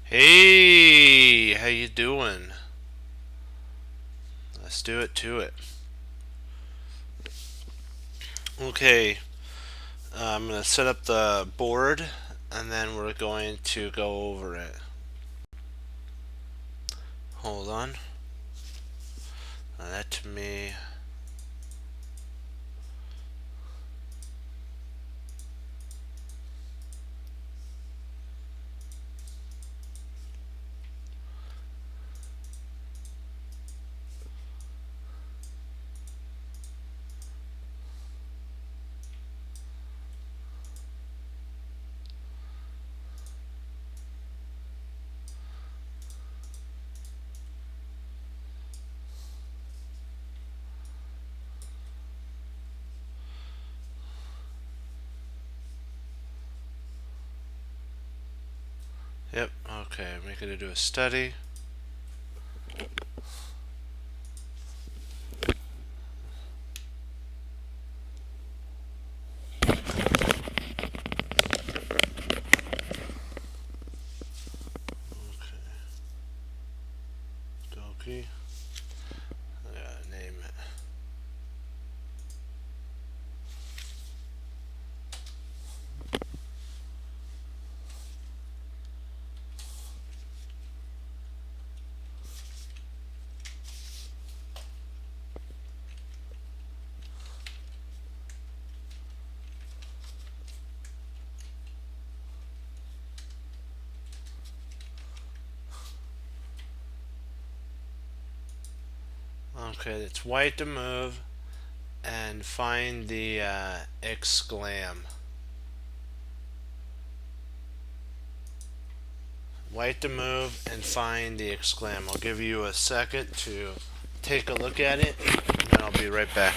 Hey, how you doing? Let's do it to it. Okay, I'm gonna set up the board and then we're going to go over it. Hold on. That to me. Yep. Okay, we're gonna do a study. Doki. Yeah, name it. Okay, it's white to move and find the exclam. White to move and find the exclam. I'll give you a second to take a look at it and then I'll be right back.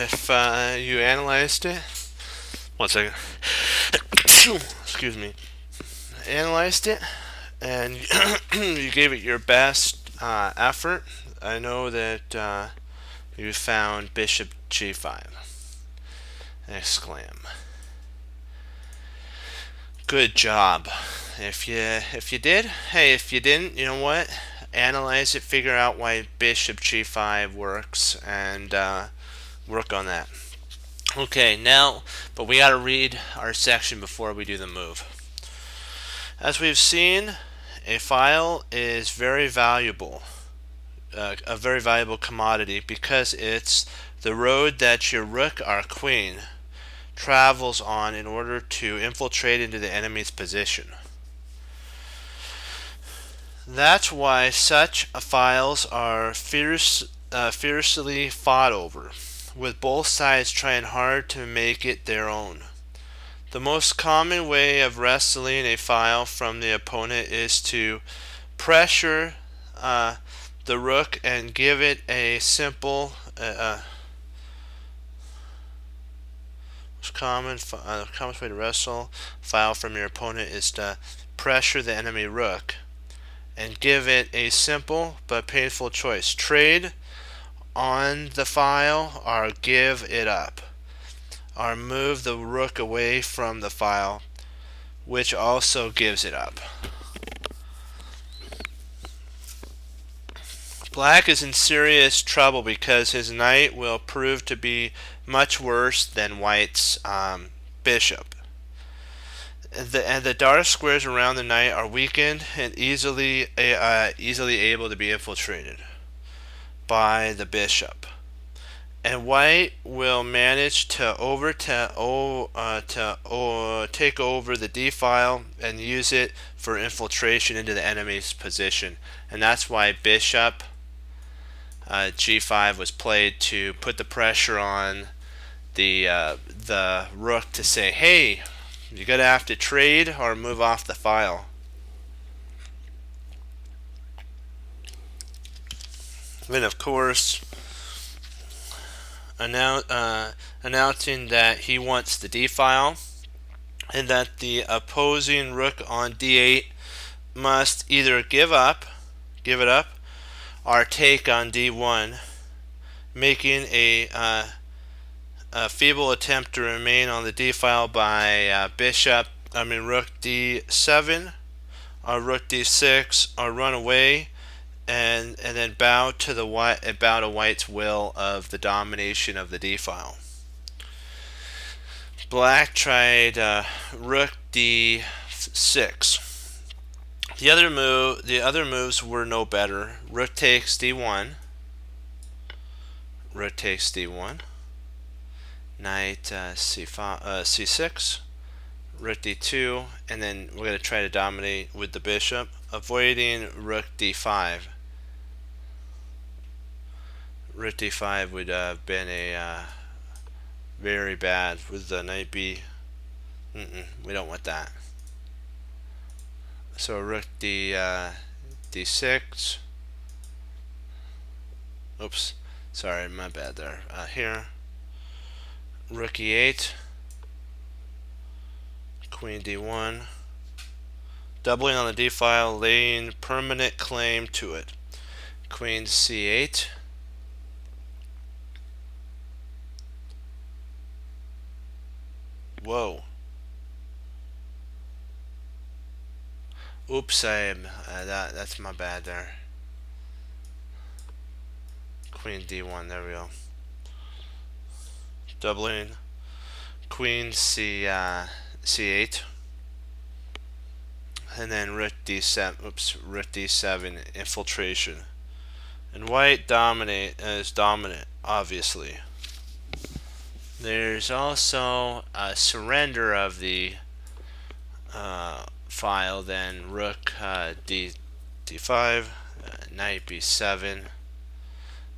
if you analyzed it, one second, excuse me, analyzed it, and you gave it your best effort, I know that you found bishop g5. Exclaim. Good job. If you did, hey, if you didn't, you know what? Analyze it, figure out why bishop g5 works, and work on that. Okay, now, but we got to read our section before we do the move. As we've seen, a file is very valuable, a very valuable commodity, because it's the road that your rook or queen travels on in order to infiltrate into the enemy's position. That's why such files are fiercely fought over, with both sides trying hard to make it their own. The most common way of wresting a file from the opponent is to pressure the rook and give it a simple commonest way to wrestle file from your opponent is to pressure the enemy rook and give it a simple but painful choice: trade on the file or give it up, or move the rook away from the file, which also gives it up. Black is in serious trouble because his knight will prove to be much worse than white's bishop. The dark squares around the knight are weakened and easily able to be infiltrated by the bishop. And white will manage to take over the d file and use it for infiltration into the enemy's position. And that's why bishop g5 was played, to put the pressure on the rook to say, hey, you're gonna have to trade or move off the file. Then of course, announcing that he wants the d file and that the opposing rook on d8 must either give it up or take on d1, making a feeble attempt to remain on the d file by rook d7 or rook d6, or run away and then bow to white's will of the domination of the d file. Black tried rook d6. The other moves were no better. Rook takes d1. Rook takes d1. Knight c6. Rook d2, and then we're going to try to dominate with the bishop, avoiding rook d5. Rook d5 would have been a very bad with the knight b. We don't want that. So rook d6. Oops, sorry, my bad there. Here, rook e8, queen d1, doubling on the d file, laying permanent claim to it. Queen c8. Whoa. Oops, that's my bad there. Queen d1, there we go. Doubling. Queen c8. And then rook d7. Oops, rook d7 infiltration. And white is dominant, obviously. There's also a surrender of the file, then rook d5, knight b7,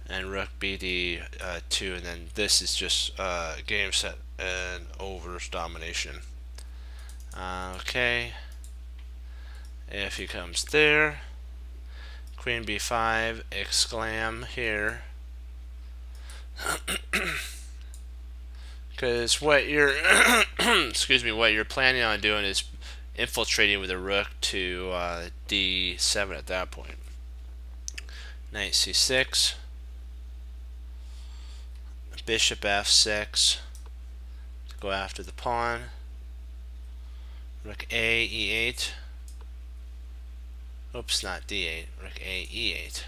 and rook bd2, and then this is just game set and over domination. Okay, if he comes there, queen b5, exclaim here. Because what you're excuse me, what you're planning on doing is infiltrating with a rook to d7 at that point. Knight c6, bishop f6 to go after the pawn. Rook a e8. Oops, not d8. Rook a e8.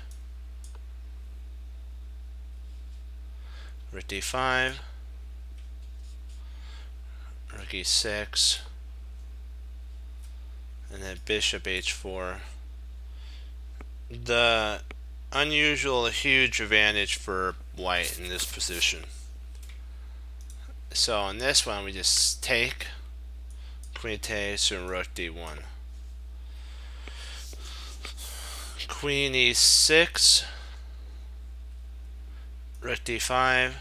Rook d5. Rook e6. And then bishop h4. The unusual huge advantage for white in this position. So in this one we just take, queen takes, and rook d1. Queen e6, rook d5,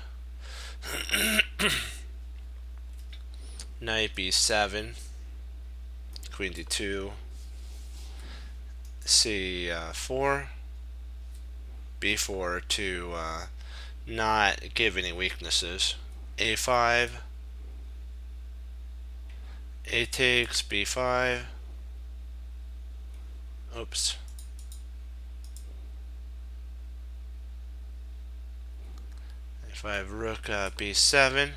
knight b7, queen d2, c4, b4 to not give any weaknesses, a5, a takes, b5, oops, a5, rook b7,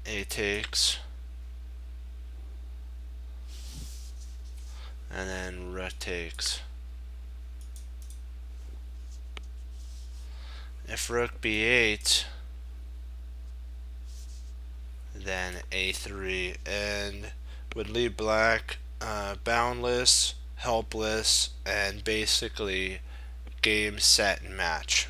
a takes, and then rook takes. If rook b8, then a3, and would leave black boundless, helpless, and basically game, set, and match.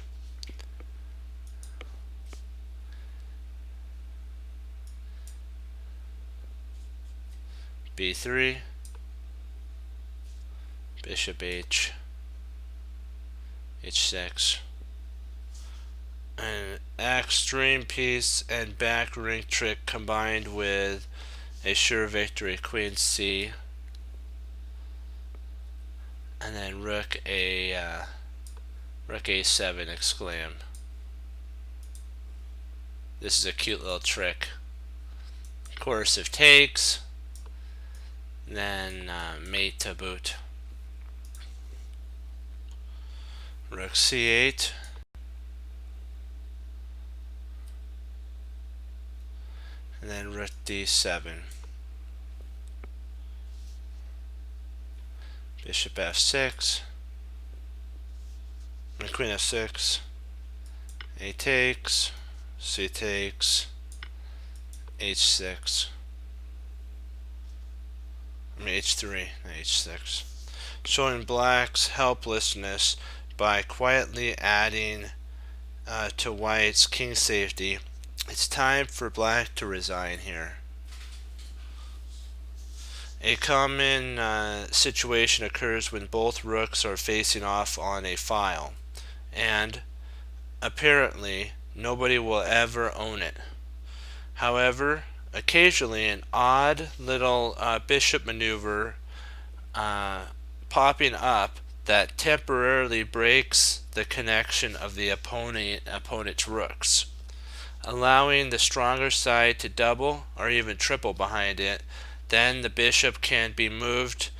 b3, bishop h, h6, an extreme piece and back ring trick combined with a sure victory, queen c, and then rook a7 exclaim. This is a cute little trick. Of course, if takes, then mate to boot. Rook c8, and then rook d7, bishop f6, and queen f6, a takes, c takes, h6, h3, h6, showing black's helplessness by quietly adding to white's king safety. It's time for black to resign here. A common situation occurs when both rooks are facing off on a file, and apparently nobody will ever own it. However, occasionally an odd little bishop maneuver popping up that temporarily breaks the connection of the opponent's rooks, allowing the stronger side to double or even triple behind it. Then the bishop can be moved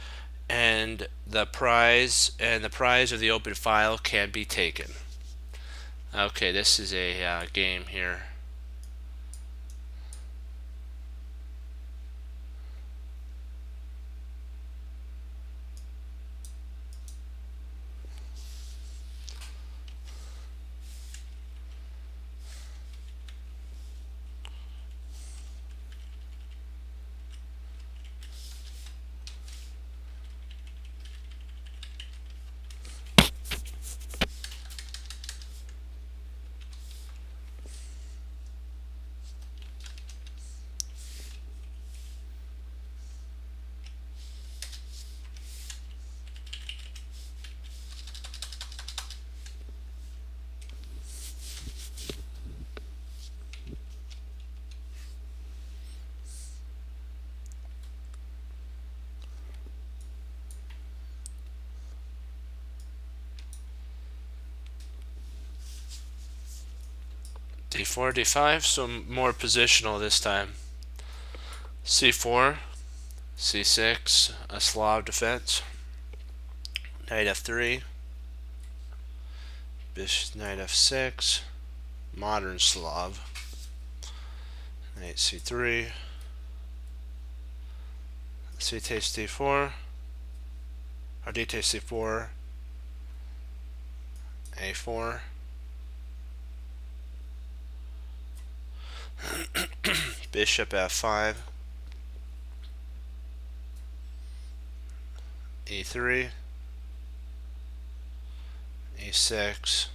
and the prize of the open file can be taken. Okay, this is a game here. d4, d5, so more positional this time. c4, c6, a Slav defense. Knight f3, bishop, knight f6, modern Slav. Knight c3, c takes d4, or d takes c4, a4, bishop f5, e3, e6.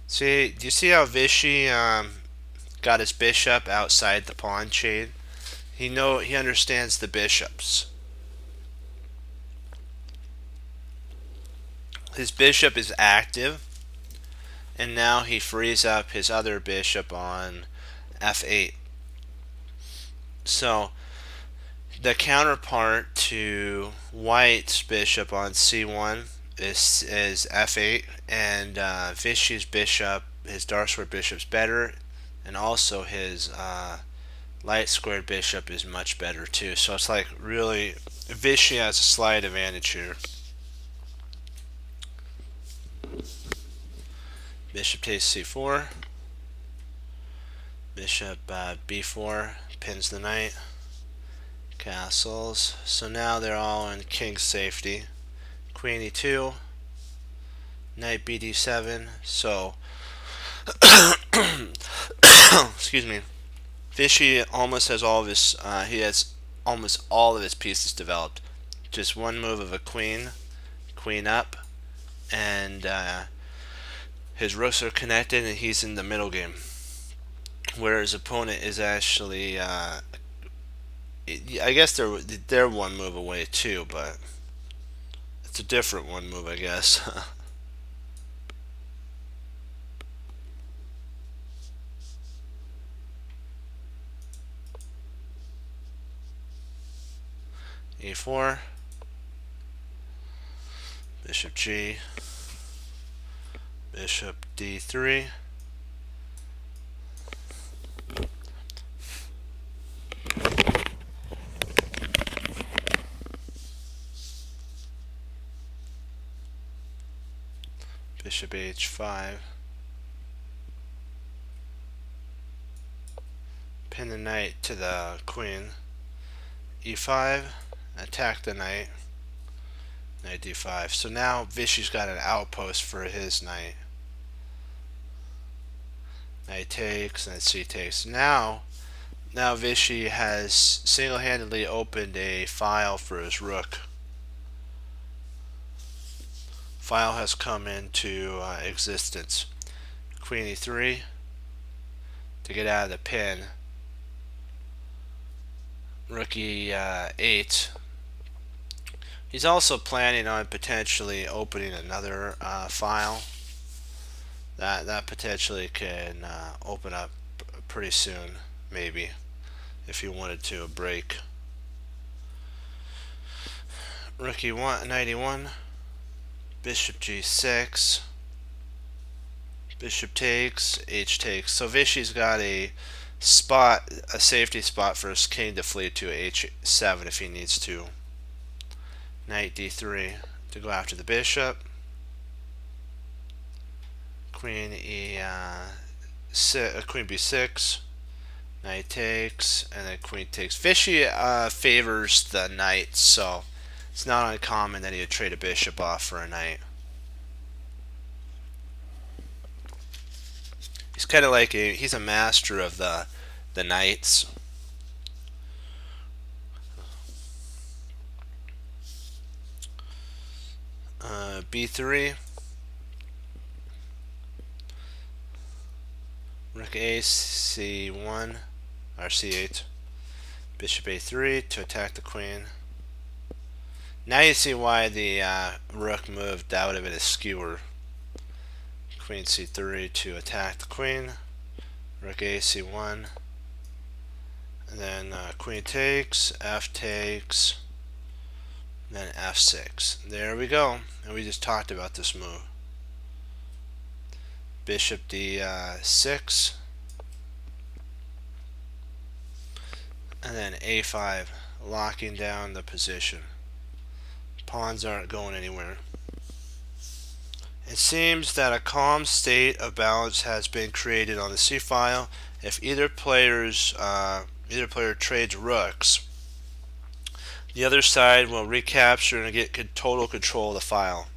See, do you see how Vishy got his bishop outside the pawn chain? He understands the bishops. His bishop is active, and now he frees up his other bishop on f8. So the counterpart to White's bishop on c1 is f8, and Vishy's bishop, his dark squared bishop's better, and also his light squared bishop is much better too. So it's like really Vishy has a slight advantage here. Bishop takes c4, bishop b4 pins the knight, castles. So now they're all in king safety. Queen e2, knight bd7. So excuse me, Vishy almost has all of his he has almost all of his pieces developed. Just one move of a queen up, and his rooks are connected, and he's in the middle game. Where his opponent is actually, I guess they're one move away too, but it's a different one move, I guess. e4, bishop g, bishop d3, bishop h5, pin the knight to the queen, e5, attack the knight, knight d5. So now Vishy's got an outpost for his knight. Knight takes, knight c takes. Now Vishy has single-handedly opened a file for his rook. File has come into existence. Queen e3 to get out of the pin. Rook e8. He's also planning on potentially opening another file. That potentially can open up pretty soon, maybe, if he wanted to, a break. Rook e1, knight e1, bishop g6, bishop takes, h takes. So Vishy's got a safety spot for his king to flee to h7 if he needs to. Knight d3 to go after the bishop. Queen queen b6, knight takes, and then queen takes. Vishy favors the knight, so it's not uncommon that he would trade a bishop off for a knight. He's kind of like he's a master of the knights. b3, rook a, c1, or c8, bishop a3 to attack the queen. Now you see why the rook moved out of it as skewer. Queen c3 to attack the queen, rook a, c1, and then queen takes, f takes, then f6. There we go, and we just talked about this move. bishop d6, and then a5, locking down the position. Pawns aren't going anywhere. It seems that a calm state of balance has been created on the c-file. If either player trades rooks, the other side will recapture and get total control of the file.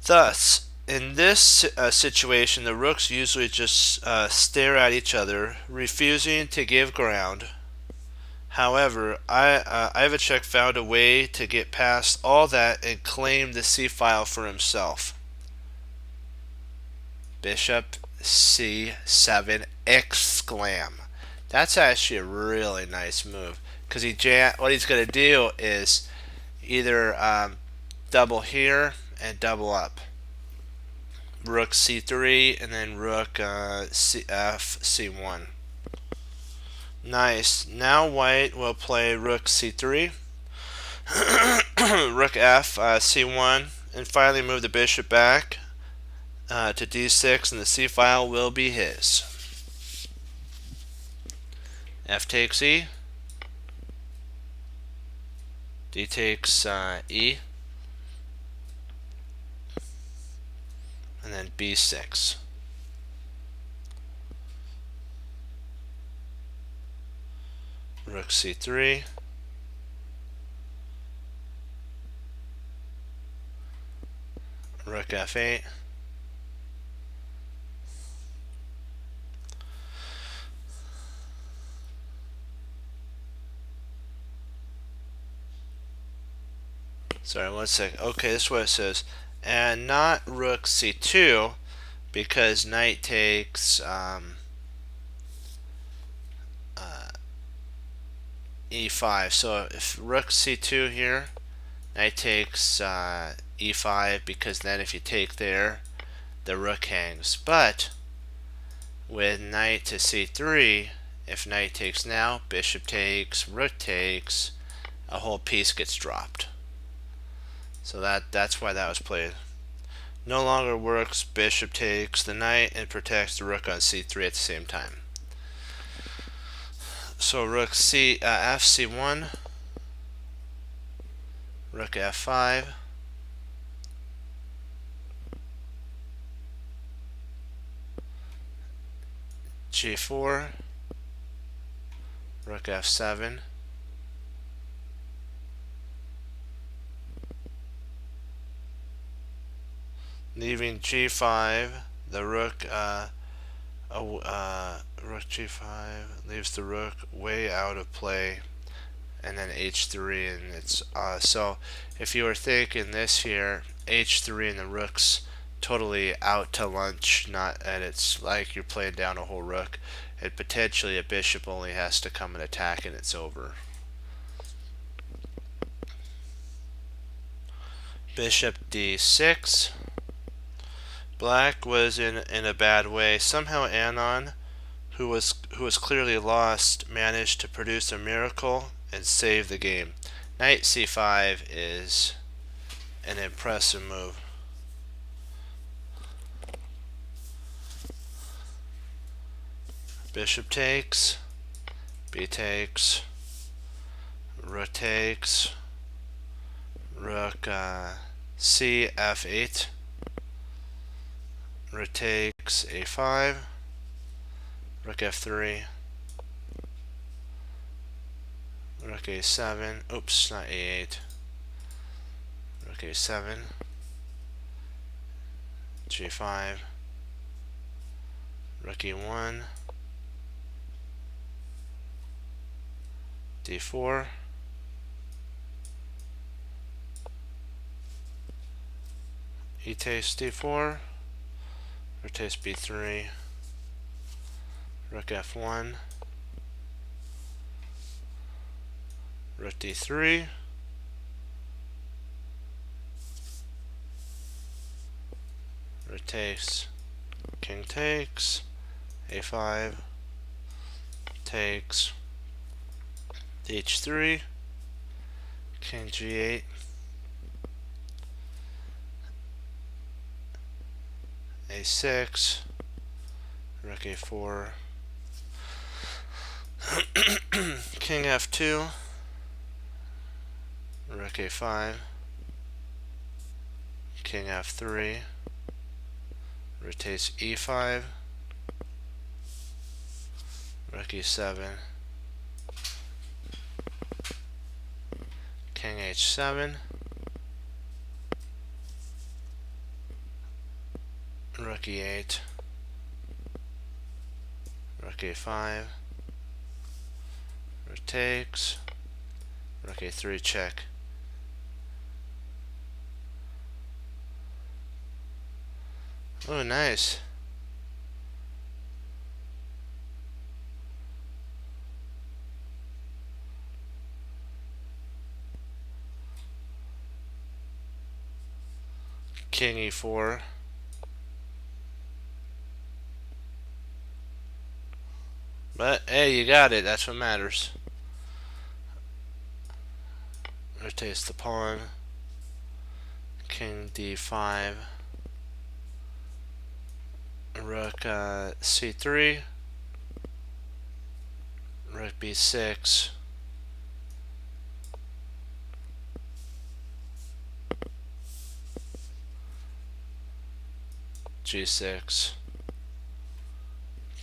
Thus, in this situation, the rooks usually just stare at each other, refusing to give ground. However, Ivacek found a way to get past all that and claim the c-file for himself. Bishop c7 exclam. That's actually a really nice move, because what he's going to do is either double here and double up. Rook c3 and then rook c1. Nice. Now white will play rook c3, rook f c1, and finally move the bishop back to d6, and the c-file will be his. F takes e, d takes e, and then b6. Rook c3, rook f8, sorry, 1 second. Okay, this is what it says. And not rook c2, because knight takes e5. So if rook c2 here, knight takes e5, because then if you take there, the rook hangs. But with knight to c3, if knight takes now, bishop takes, rook takes, a whole piece gets dropped. So that's why that was played. No longer works. Bishop takes the knight and protects the rook on c3 at the same time. So rook f c1, rook f5, g4, rook f7, leaving g5, the rook rook g5 leaves the rook way out of play, and then h3, and it's so if you were thinking this here, h3 and the rook's totally out to lunch, and it's like you're playing down a whole rook, and potentially a bishop only has to come and attack and it's over. Bishop d6. Black was in a bad way. Somehow Anon, who was clearly lost, managed to produce a miracle and save the game. Knight c5 is an impressive move. Bishop takes, b takes, rook takes, rook c f8, rook takes a5, rook f3, rook a7, oops, not a8, rook a7, g5, rook e1, d4, e takes d4, rook takes b3, rook f1, rook d3, rook takes, king takes, a5, takes, h3, king g8, a6, rook a4, king f2, rook a5, king f3, rotates e5, rook e7, king h7, rook e8, rook a5, rook takes, rook a3 check. Oh, nice. King e4. But hey, you got it. That's what matters. Rotates the pawn. King d5. Rook c3. Rook b6. g6.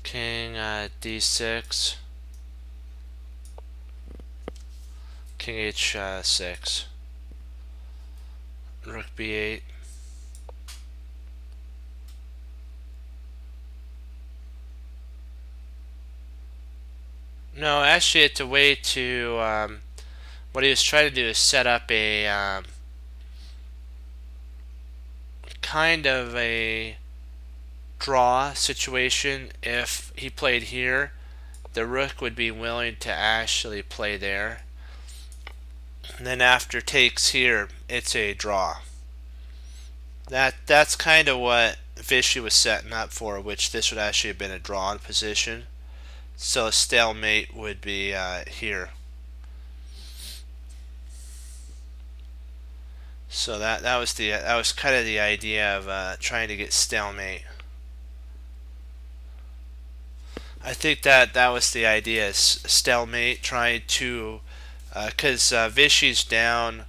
King d6. King h6. Rook b8. No, actually it's a way to what he was trying to do is set up a kind of a draw situation. If he played here, the rook would be willing to actually play there. And then after takes here, it's a draw. That's kind of what Vishy was setting up for, which this would actually have been a drawn position. So a stalemate would be here. So that was kind of the idea of trying to get stalemate. I think that was the idea, is stalemate, trying to, because Vishy's down,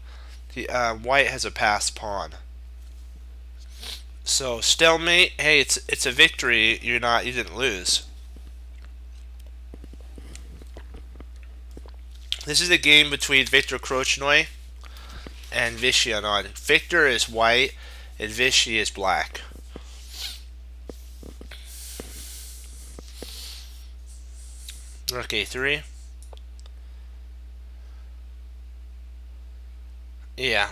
White has a passed pawn. So stalemate, hey, it's a victory. You didn't lose. This is a game between Viktor Krochnoi and Vishy Anand. Viktor is white and Vishy is black. Rook a3. Yeah.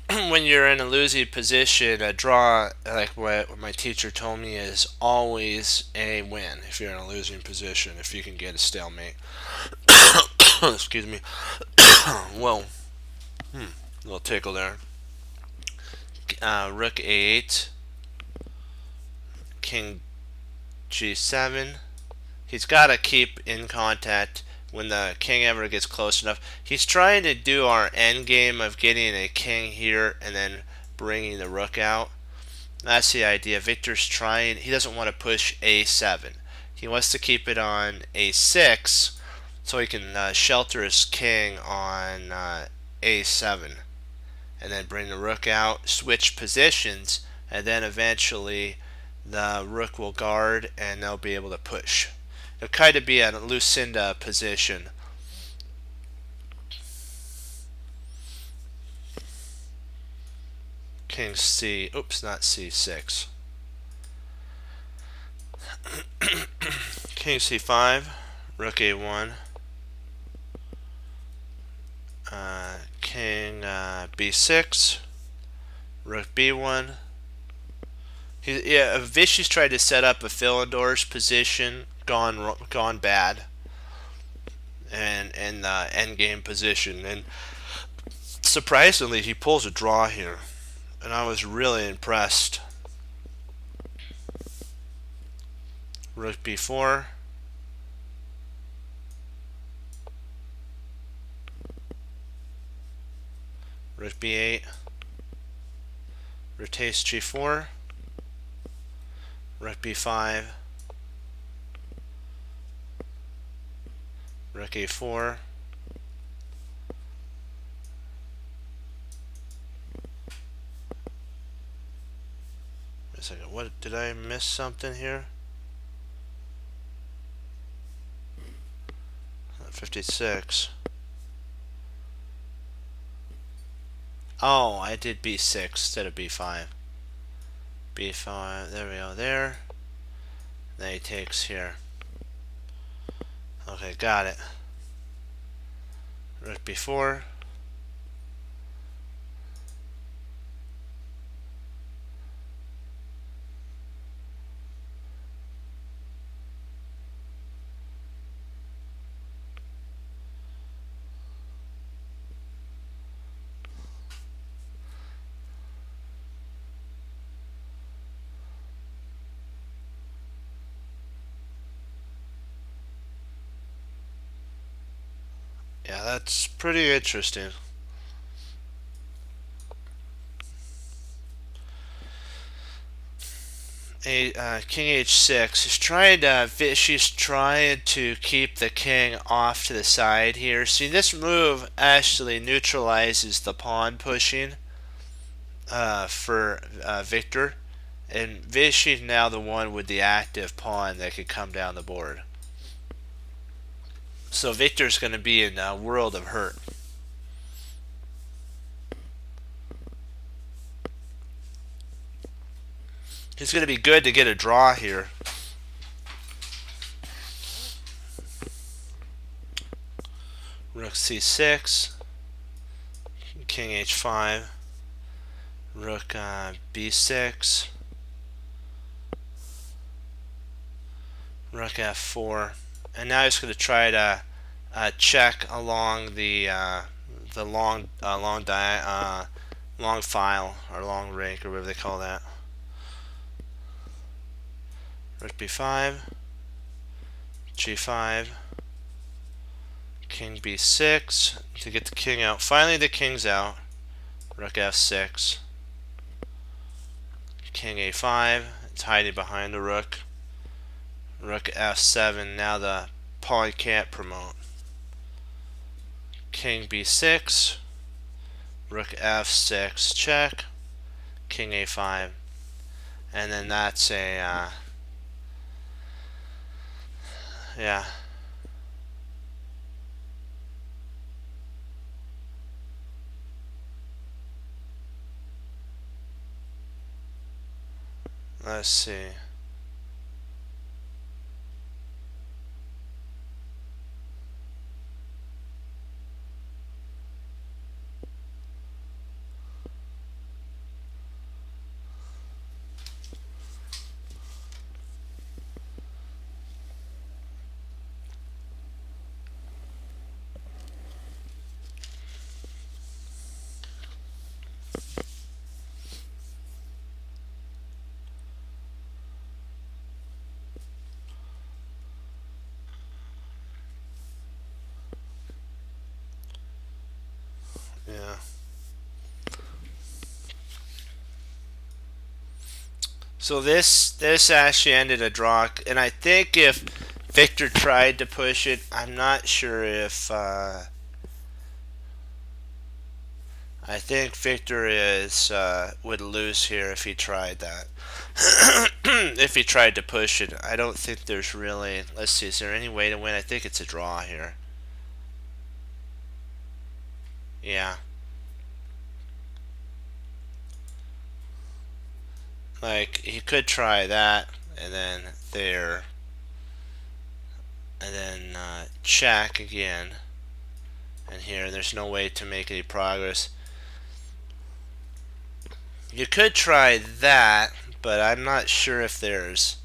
When you're in a losing position, a draw, like what my teacher told me, is always a win if you're in a losing position, if you can get a stalemate. Excuse me. Whoa. Little tickle there. Rook a8. King g7. He's got to keep in contact when the king ever gets close enough. He's trying to do our end game of getting a king here and then bringing the rook out. That's the idea. Viktor's trying. He doesn't want to push a7. He wants to keep it on a6 so he can shelter his king on a7 and then bring the rook out, switch positions, and then eventually the rook will guard and they'll be able to push. It'll kind of be a Lucinda position. King C, oops, not C6. King C5, Rook A1, King B6, Rook B1. Vishy's tried to set up a Philidor's position, gone bad, and the endgame position, and surprisingly he pulls a draw here, and I was really impressed. Rook b4, Rook b8, rotates g4, Rook b5, rook a4, wait a second, what, did I miss something here? 56. Oh, I did b6 instead of b5. b5, there we go, there. Then he takes here. Okay, got it. Rook b4. Yeah, that's pretty interesting. King h6. She's trying to keep the king off to the side here. See, this move actually neutralizes the pawn pushing for Victor, and Vichy's now the one with the active pawn that could come down the board. So Victor's going to be in a world of hurt. It's going to be good to get a draw here. Rook c6, king h5, rook b6, rook f4, and now he's going to try to check along the long file or long rank or whatever they call that. Rook b5, g5, king b6 to get the king out. Finally the king's out. Rook f6, king a5, it's hiding behind the rook. Rook f7, now the pawn can't promote. King b6, rook f6 check, king a5, and then that's a yeah. Let's see. Yeah. So this actually ended a draw, and I think if Victor tried to push it, I'm not sure if I think Victor would lose here if he tried that. If he tried to push it, I don't think there's really. Let's see, is there any way to win? I think it's a draw here. Yeah. Like, he could try that, and then there, and then check again, and here, there's no way to make any progress. You could try that, but I'm not sure if there's.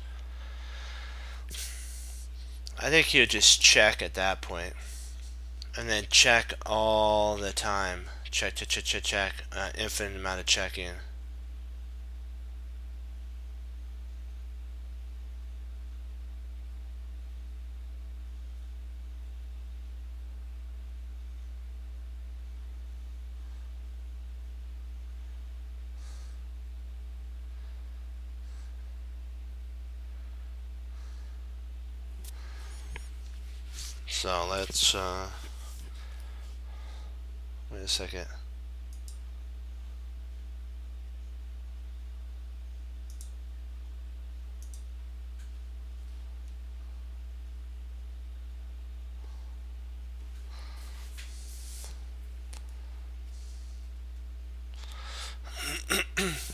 I think you would just check at that point, and then check all the time. Check, check, check, check, check. Infinite amount of checking. So let's wait a second.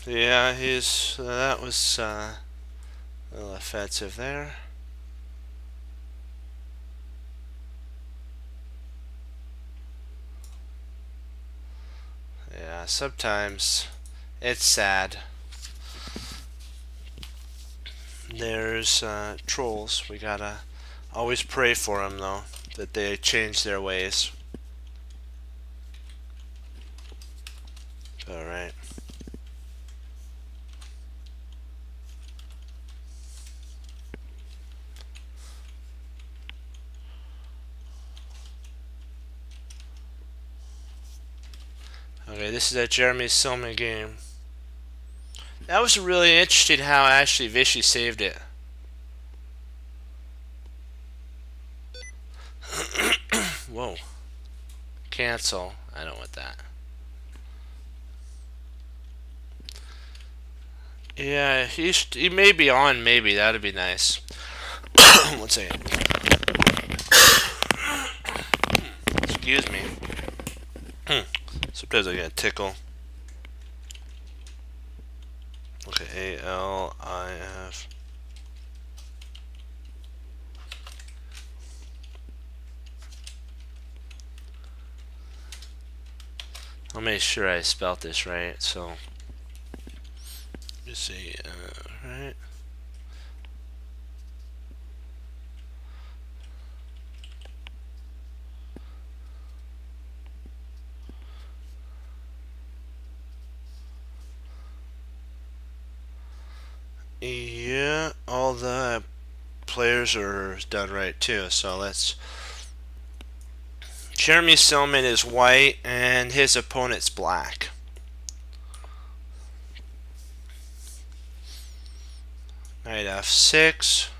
Yeah, that was a little offensive there. Yeah, sometimes it's sad. There's trolls. We gotta always pray for them, though, that they change their ways. All right. Okay, this is a Jeremy Silman game. That was really interesting how actually Vishy saved it. Whoa. Cancel. I don't want that. Yeah, he may be on, maybe. That'd be nice. One second. Excuse me. Sometimes I get a tickle. Okay, ALIF. I'll make sure I spelt this right. So, let's see. Right. Yeah, all the players are done right too. So let's. Jeremy Silman is white and his opponent's black. Knight F6.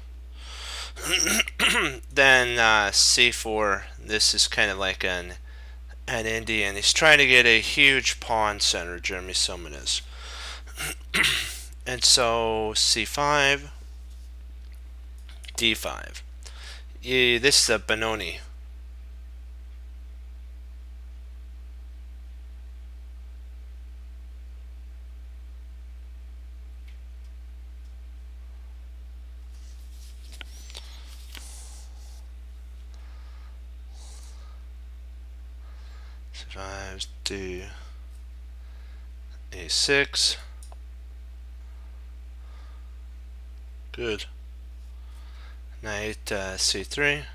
Then C4. This is kind of like an Indian. He's trying to get a huge pawn center. Jeremy Silman is. And so C5, D5. Yeah, this is a Benoni. C5, D, A6. Good. Knight C3.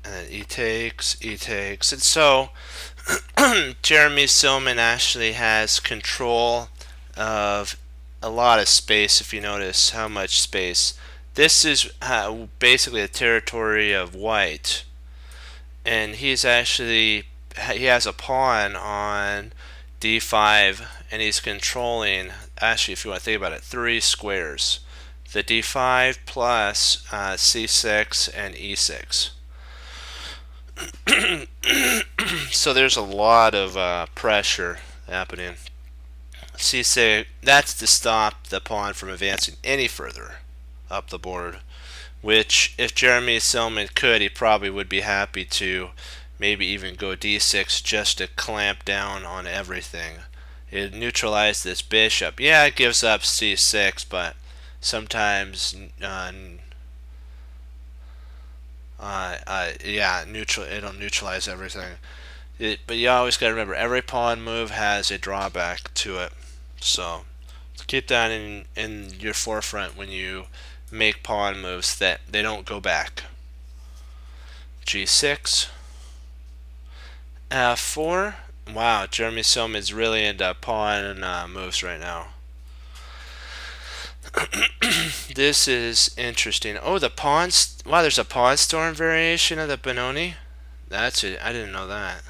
And then E takes. And so Jeremy Silman actually has control of a lot of space. If you notice how much space. This is basically the territory of white. And he has a pawn on d5, and he's controlling, actually, if you want to think about it, 3 squares. The d5 plus c6 and e6. So there's a lot of pressure happening. C6, that's to stop the pawn from advancing any further up the board, which if Jeremy Silman could, he probably would be happy to maybe even go d6 just to clamp down on everything. It neutralized this bishop. Yeah, it gives up c6, but sometimes it'll neutralize everything. But you always got to remember, every pawn move has a drawback to it. So keep that in your forefront when you make pawn moves, that they don't go back. G6, F4. Wow, Jeremy Silman's really into pawn moves right now. This is interesting. Oh, the pawns. Wow, there's a pawn storm variation of the Benoni. That's it. I didn't know that.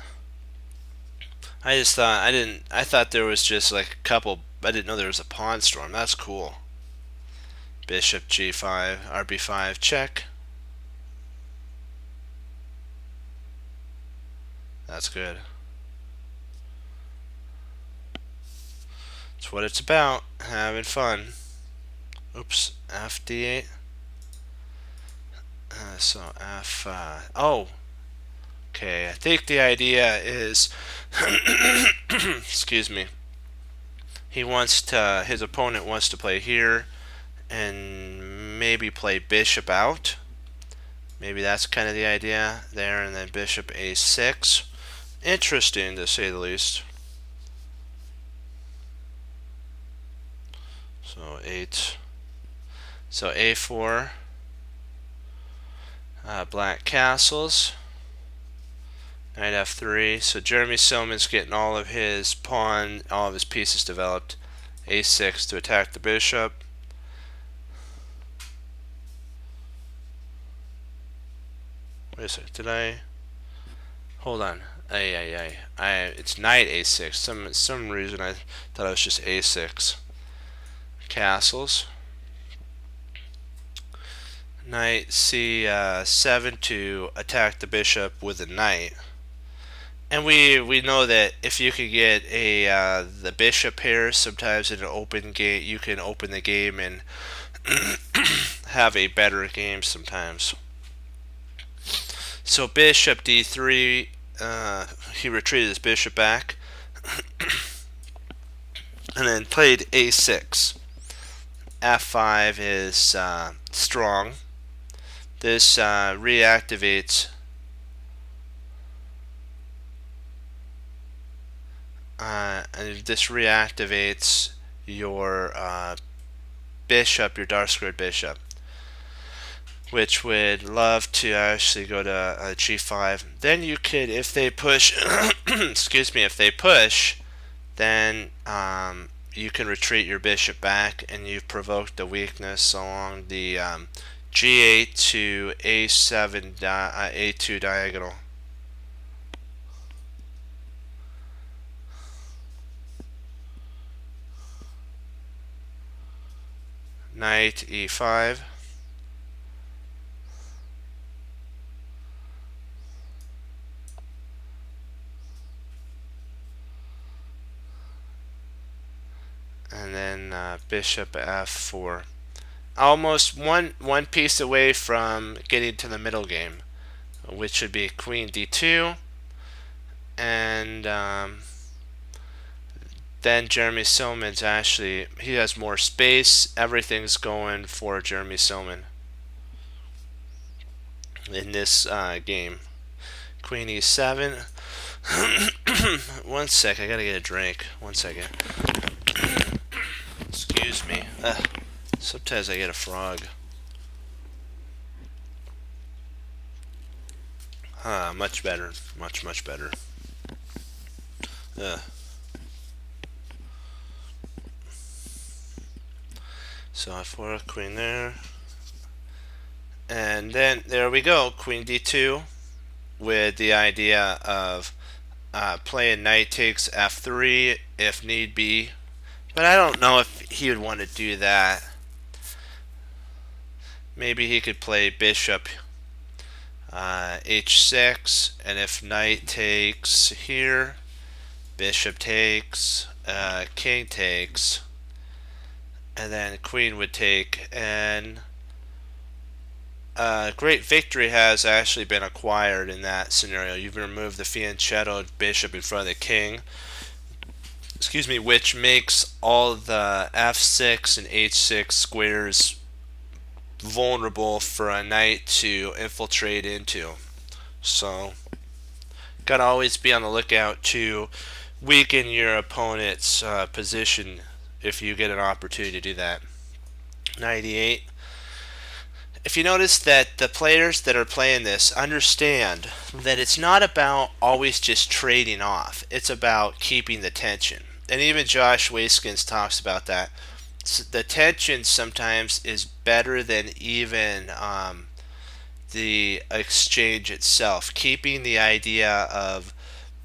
I thought there was just like a couple. I didn't know there was a pawn storm. That's cool. Bishop g5, rb5, check. That's good. That's what it's about, having fun. Oops, fd8. So f, oh, okay, I think the idea is, excuse me, his opponent wants to play here and maybe play bishop out. Maybe that's kind of the idea there, and then bishop a6. Interesting, to say the least. So 8. So a4. Black castles. Knight f3. So Jeremy Silman's getting all of his pieces developed. a6 to attack the bishop. Wait a sec. Did I? Hold on. It's knight a6. Some reason I thought it was just a6. Castles. Knight c7 to attack the bishop with a knight. And we know that if you could get the bishop here, sometimes in an open game, you can open the game and have a better game sometimes. So bishop d3, he retreated his bishop back, and then played a6. f5 is strong. This reactivates your bishop, your dark squared bishop, which would love to actually go to g5. Then you could, if they push, excuse me, if they push, then you can retreat your bishop back, and you've provoked a weakness along the g8 to a7, a2 diagonal. Knight e5. And then bishop f4. Almost one piece away from getting to the middle game, which should be queen d2, and then Jeremy Silman's actually, he has more space. Everything's going for Jeremy Silman in this game. Queen e7. One sec, I gotta get a drink. One second. Excuse me. Sometimes I get a frog. Much better. Much better. So f4, queen there. And then there we go, queen d2, with the idea of playing knight takes f3 if need be. But I don't know if he would want to do that. Maybe he could play bishop h6, and if knight takes here, bishop takes, king takes, and then queen would take, and great victory has actually been acquired in that scenario. You've removed the fianchettoed bishop in front of the king, excuse me, which makes all the f6 and h6 squares vulnerable for a knight to infiltrate into. So gotta always be on the lookout to weaken your opponent's position if you get an opportunity to do that. Knight e8. If you notice that the players that are playing this understand that it's not about always just trading off, it's about keeping the tension. And even Josh Waiskins talks about that. The tension sometimes is better than even the exchange itself. Keeping the idea of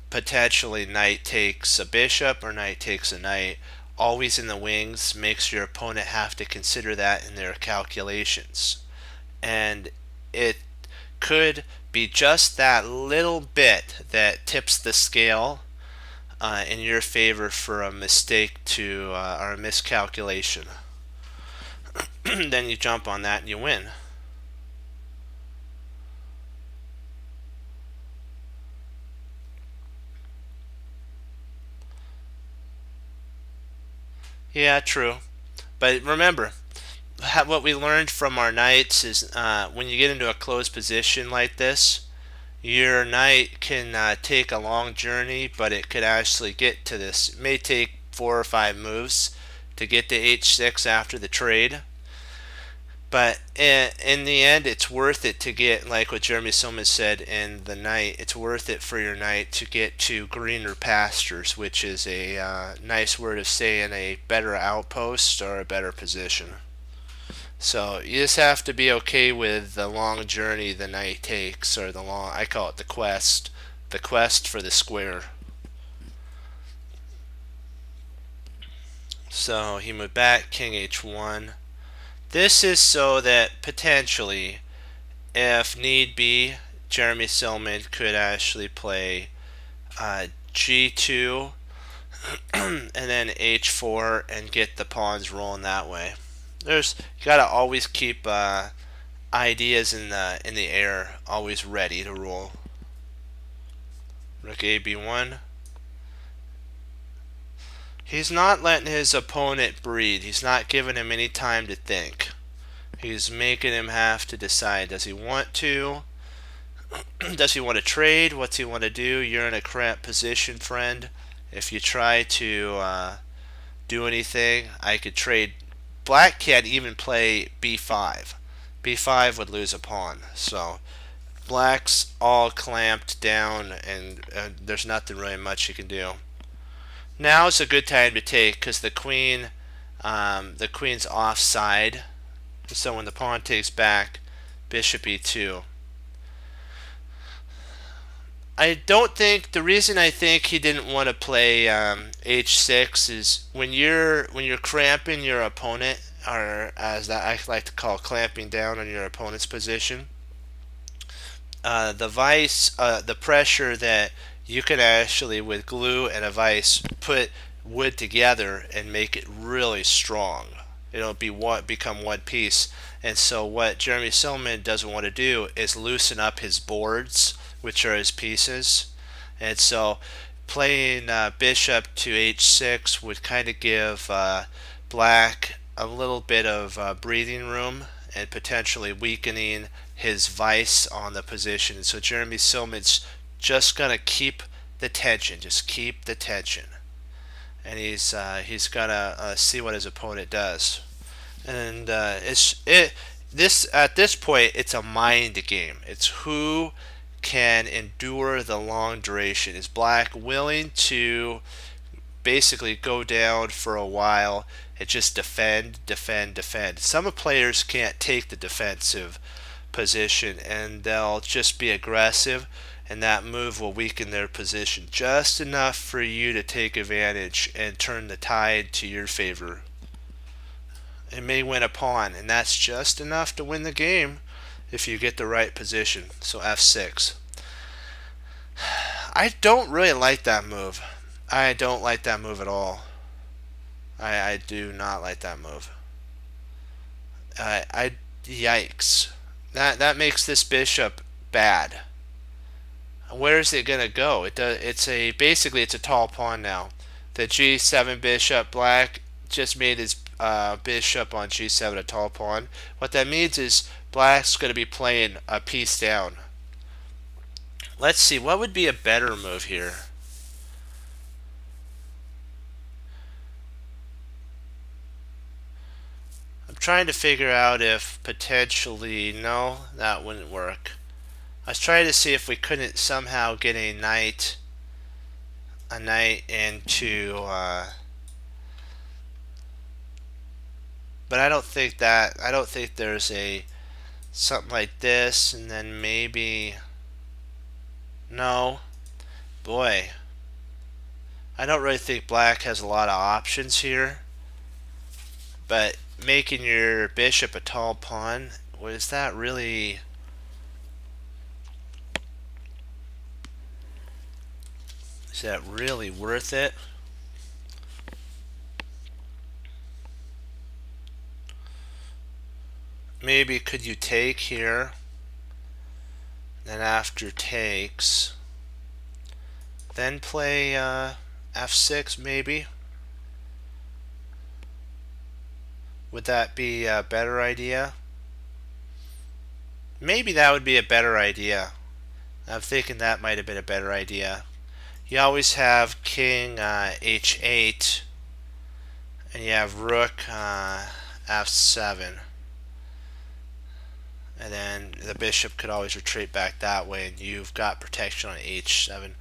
potentially knight takes a bishop or knight takes a knight always in the wings makes your opponent have to consider that in their calculations. And it could be just that little bit that tips the scale in your favor for a mistake or a miscalculation. Then you jump on that and you win. Yeah, true. But remember, what we learned from our knights is when you get into a closed position like this, your knight can take a long journey, but it could actually get to this. It may take 4 or 5 moves to get to h6 after the trade. But in the end, it's worth it to get, like what Jeremy Silman said in The Knight, it's worth it for your knight to get to greener pastures, which is a nice word of saying a better outpost or a better position. So you just have to be okay with the long journey the knight takes, or I call it the quest for the square. So he moved back, king h1. This is so that potentially, if need be, Jeremy Silman could actually play g2 and then h4 and get the pawns rolling that way. You gotta always keep ideas in the air, always ready to roll. Rook a b1. He's not letting his opponent breathe. He's not giving him any time to think. He's making him have to decide. Does he want to? Does he want to trade? What's he want to do? You're in a cramped position, friend. If you try to do anything, I could trade. Black can't even play b5. b5 would lose a pawn. So black's all clamped down, and there's nothing really much you can do. Now is a good time to take because the queen's offside. So when the pawn takes back, bishop e2. I don't think the reason I think he didn't want to play h6 is when you're cramping your opponent, or as I like to call clamping down on your opponent's position. The pressure that you can actually with glue and a vise put wood together and make it really strong. It'll become one piece. And so what Jeremy Silman doesn't want to do is loosen up his boards, which are his pieces. And so playing bishop to h6 would kind of give black a little bit of breathing room and potentially weakening his vice on the position. So Jeremy Silman's just gonna keep the tension, just keep the tension, and he's gonna see what his opponent does. And at this point, it's a mind game. It's who can endure the long duration. Is black willing to basically go down for a while and just defend, defend, defend? Some players can't take the defensive position and they'll just be aggressive, and that move will weaken their position just enough for you to take advantage and turn the tide to your favor. It may win a pawn, and that's just enough to win the game if you get the right position. So f6. I don't really like that move. I don't like that move at all. I do not like that move. Yikes. That makes this bishop bad. Where is it gonna go? Basically it's a tall pawn now. The g7 bishop, black just made his bishop on g7 a tall pawn. What that means is black's going to be playing a piece down. Let's see, what would be a better move here? I'm trying to figure out if potentially, no, that wouldn't work. I was trying to see if we couldn't somehow get a knight into but I don't think there's a something like this, and then maybe no. Boy, I don't really think black has a lot of options here, but making your bishop a tall pawn, was that really... Is that really worth it? Maybe could you take here, then after takes, then play f6 maybe? Would that be a better idea? Maybe that would be a better idea. I'm thinking that might have been a better idea. You always have king h8, and you have rook f7. And then the bishop could always retreat back that way, and you've got protection on h7.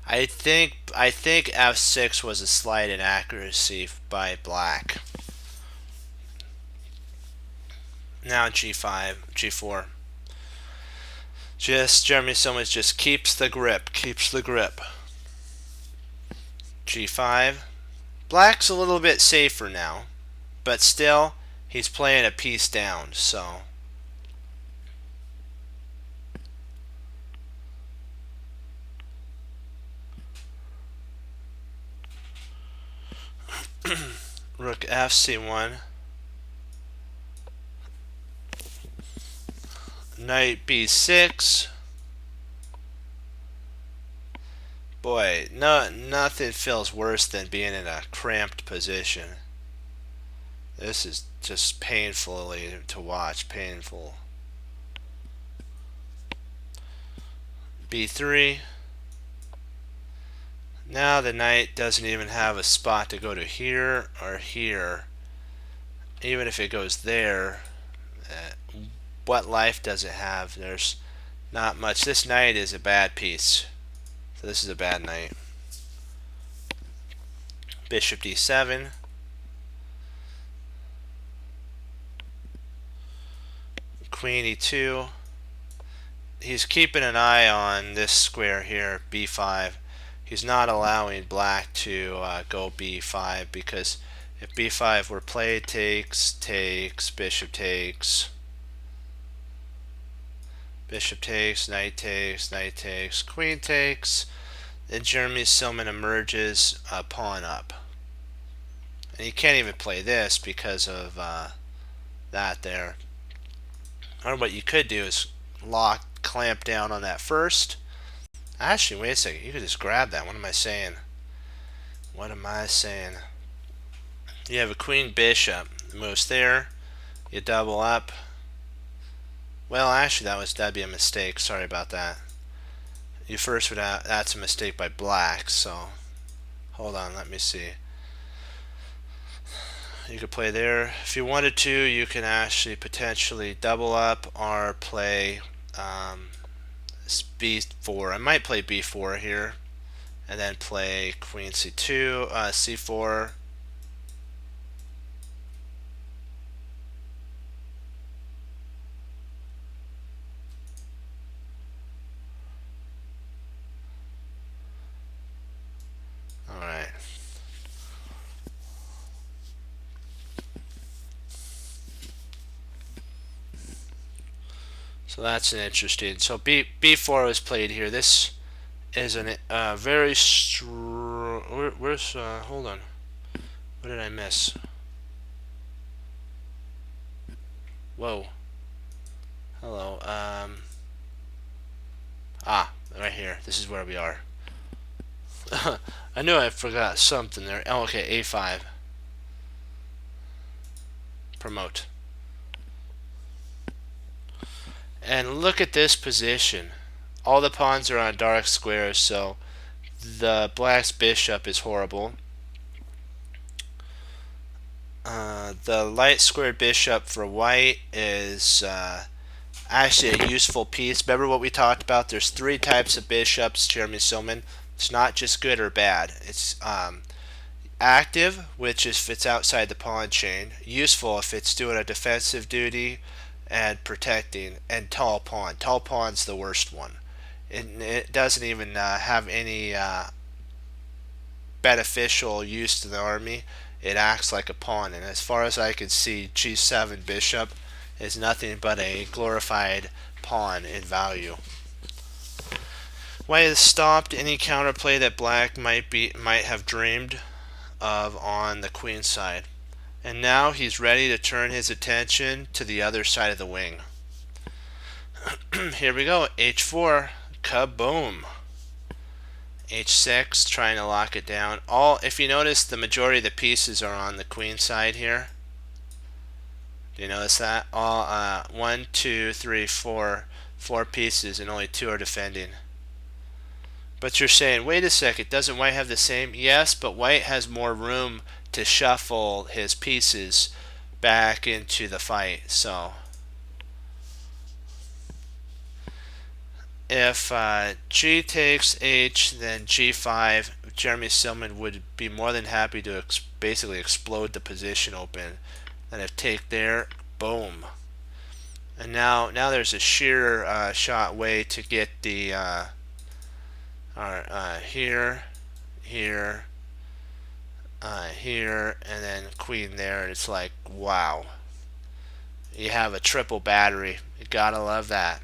I think f6 was a slight inaccuracy by black. Now g5, g4. Jeremy Sommers just keeps the grip, g5. Black's a little bit safer now, but still he's playing a piece down, so rook fc1, knight b6. Boy, nothing feels worse than being in a cramped position. This is just painfully to watch, painful. b3. Now the knight doesn't even have a spot to go to here or here. Even if it goes there, what life does it have? There's not much. This knight is a bad piece. So this is a bad knight. Bishop d7. Queen e2. He's keeping an eye on this square here, b5. He's not allowing black to go b5, because if b5 were played, takes, bishop takes, knight takes, queen takes, then Jeremy Silman emerges a pawn up. And you can't even play this because of that there. Or what you could do is clamp down on that first. Actually, wait a second. You could just grab that. What am I saying? You have a queen bishop. It moves there. You double up. Well, actually, that'd be a mistake. Sorry about that. You first would have, that's a mistake by black. So, hold on. Let me see. You could play there. If you wanted to, you can actually potentially double up or play b4. I might play b4 here, and then play queen c2, c4. All right. So that's an interesting. So b4 was played here. This is a very strong. Where's hold on. What did I miss? Whoa. Hello. Right here. This is where we are. I knew I forgot something there. Oh, okay. A5. Promote. And look at this position. All the pawns are on dark squares, so the black's bishop is horrible. The light squared bishop for white is actually a useful piece. Remember what we talked about? There's 3 types of bishops, Jeremy Silman. It's not just good or bad. It's active, which is if it's outside the pawn chain. Useful if it's doing a defensive duty and protecting. And tall pawn. Tall pawn's the worst one. It doesn't even have any beneficial use to the army, it acts like a pawn. And as far as I can see, g7 bishop is nothing but a glorified pawn in value. White has stopped any counterplay that black might have dreamed of on the queen side. And now he's ready to turn his attention to the other side of the wing. Here we go. h4, kaboom. h6, trying to lock it down. If you notice, the majority of the pieces are on the queen side here. Do you notice that? All 1, 2, 3, 4 pieces, and only 2 are defending. But you're saying, wait a second, doesn't white have the same? Yes, but white has more room to shuffle his pieces back into the fight. So if g takes h, then g5, Jeremy Silman would be more than happy to basically explode the position open. And if take there, boom. And now there's a sheer shot way to get the here, here, here, and then queen there, and it's like, wow. You have a triple battery. You gotta love that.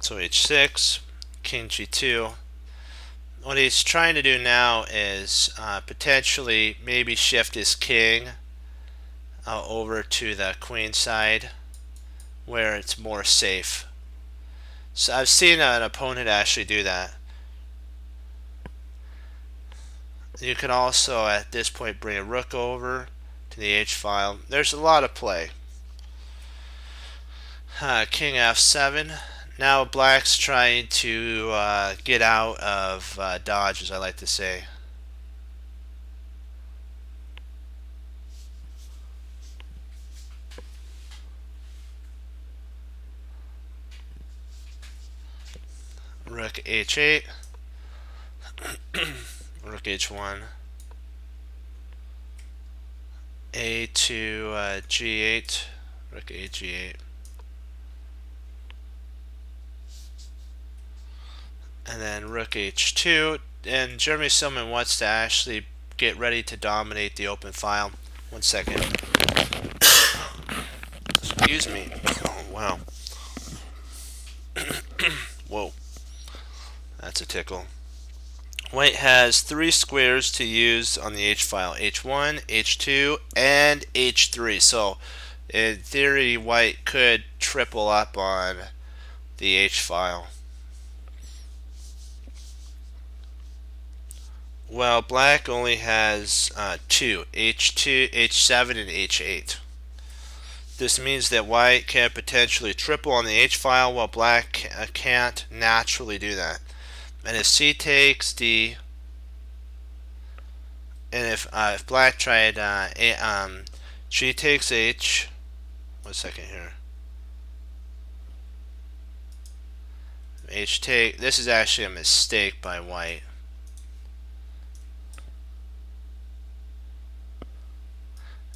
So h6, king g2. What he's trying to do now is potentially maybe shift his king over to the queen side where it's more safe. So I've seen an opponent actually do that. You can also at this point bring a rook over to the h-file. There's a lot of play. King f7. Now black's trying to get out of dodge, as I like to say. Rook h8. Rook h1. A to g8. Rook a8. And then rook h2. And Jeremy Silman wants to actually get ready to dominate the open file. 1 second. Excuse me. Oh, wow. Whoa. That's a tickle. White has 3 squares to use on the h-file. h1, h2, and h3. So in theory, white could triple up on the h-file. Well, black only has 2, h2, h7, and h8. This means that white can potentially triple on the h-file while black can't naturally do that. And if c takes d, and if black tried g takes h, 1 second here. H take, this is actually a mistake by white.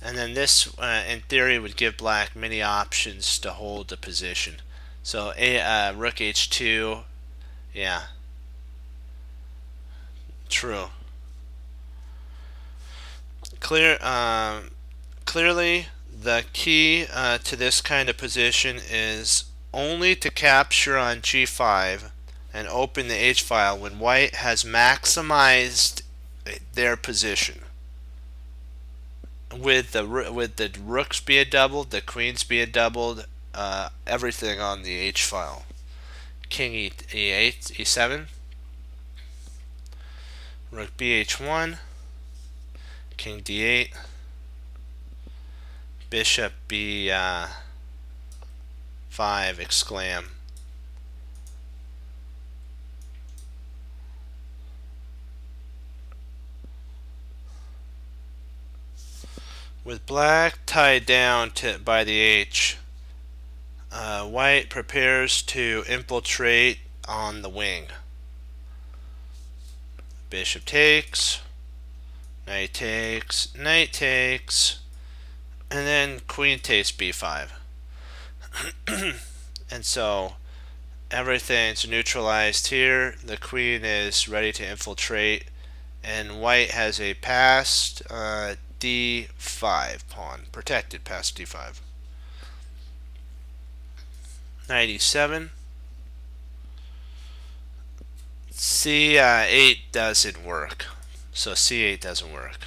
And then this, in theory, would give black many options to hold the position. So rook h2, yeah, true. Clearly, the key to this kind of position is only to capture on g5 and open the h-file when white has maximized their position. With the rooks being doubled, the queens being doubled, everything on the h-file. King e8, e7, rook bh1, king d8, bishop b5, exclam. With black tied down by the h, white prepares to infiltrate on the wing. Bishop takes, knight takes, knight takes, and then queen takes b5. And so everything's neutralized here. The queen is ready to infiltrate, and white has a passed d5 pawn, protected past d5. 97. c8 doesn't work, so c8 doesn't work,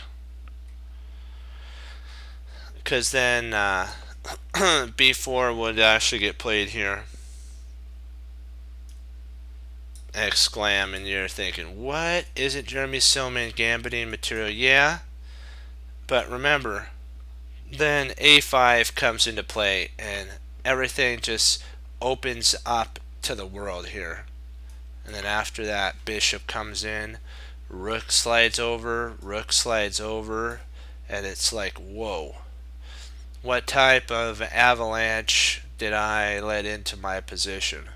because then b4 would actually get played here. Exclam, and you're thinking, what? Isn't Jeremy Silman gambiting material? Yeah, but remember, then a5 comes into play and everything just opens up to the world here. And then after that, bishop comes in, rook slides over, and it's like, whoa, what type of avalanche did I let into my position?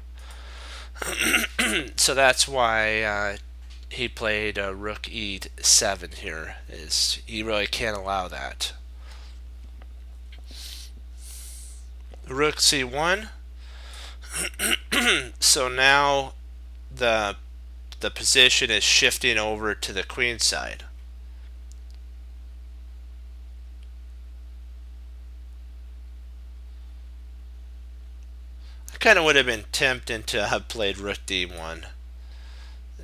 So that's why he played rook e7 here. Is he really can't allow that. Rook c1. So now the position is shifting over to the queen side. I kind of would have been tempted to have played rook d1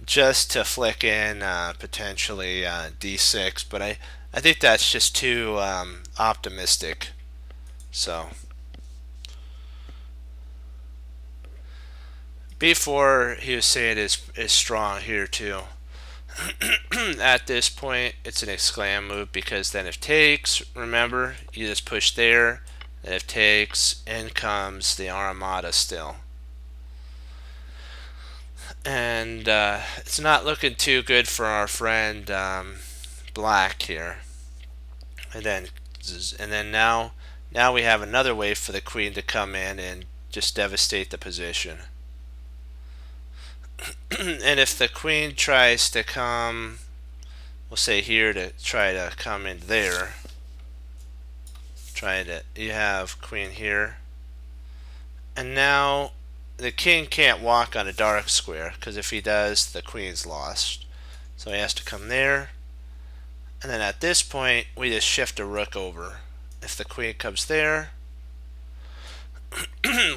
just to flick in potentially d6, but I think that's just too optimistic. So b4, he was saying, is strong here too. At this point, it's an exclam move, because then if takes, remember, you just push there, and if takes, in comes the Armada still. And it's not looking too good for our friend Black here. And then now we have another way for the queen to come in and just devastate the position. And if the queen tries to come, we'll say here, to try to come in there, you have queen here, and now the king can't walk on a dark square, because if he does, the queen's lost. So he has to come there, and then at this point we just shift a rook over. If the queen comes there,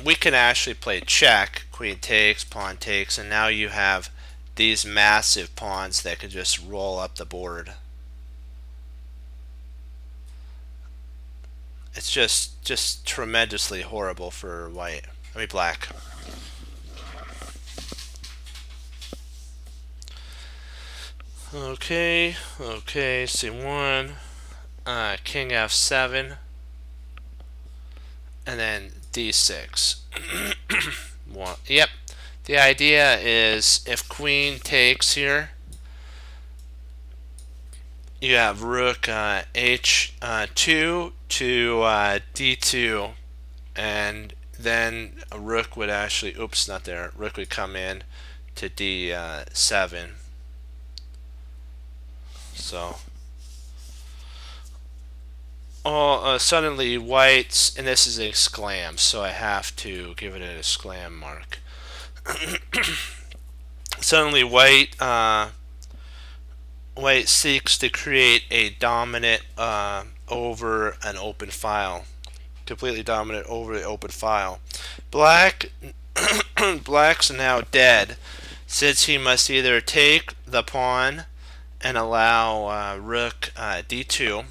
we can actually play check, queen takes, pawn takes, and now you have these massive pawns that can just roll up the board. It's just tremendously horrible for white. I mean black. Okay, c1, king f7, and then d6. Yep, the idea is if queen takes here, you have rook h2 to d2, and then a rook would actually, oops, not there, rook would come in to d7. So suddenly white's, and this is an exclam, so I have to give it an exclam mark. Suddenly white seeks to create a dominant over an open file, completely dominant over the open file. Black's now dead, since he must either take the pawn and allow rook d2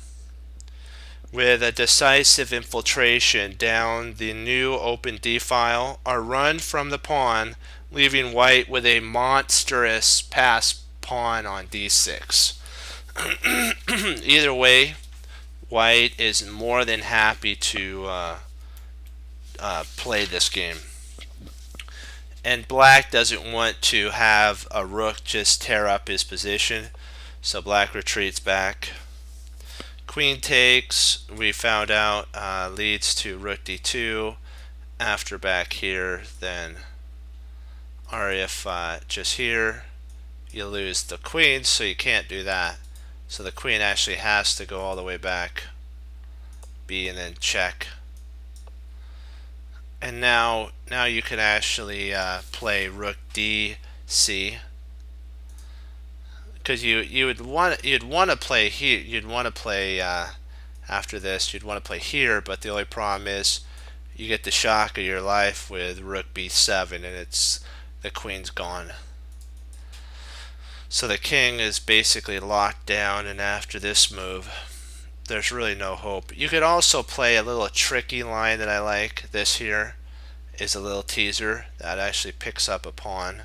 with a decisive infiltration down the new open d file, or run from the pawn, leaving white with a monstrous pass pawn on d6. Either way, white is more than happy to play this game. And black doesn't want to have a rook just tear up his position, so black retreats back. Queen takes, we found out, leads to rook d2. After back here, then, or if just here, you lose the queen, so you can't do that. So the queen actually has to go all the way back, b, and then check. And now you could actually play rook d-c, because you'd want to play here. You'd want to play after this. You'd want to play here, but the only problem is you get the shock of your life with rook b7, and it's the queen's gone. So the king is basically locked down, and after this move, there's really no hope. You could also play a little tricky line that I like. This here is a little teaser that actually picks up a pawn.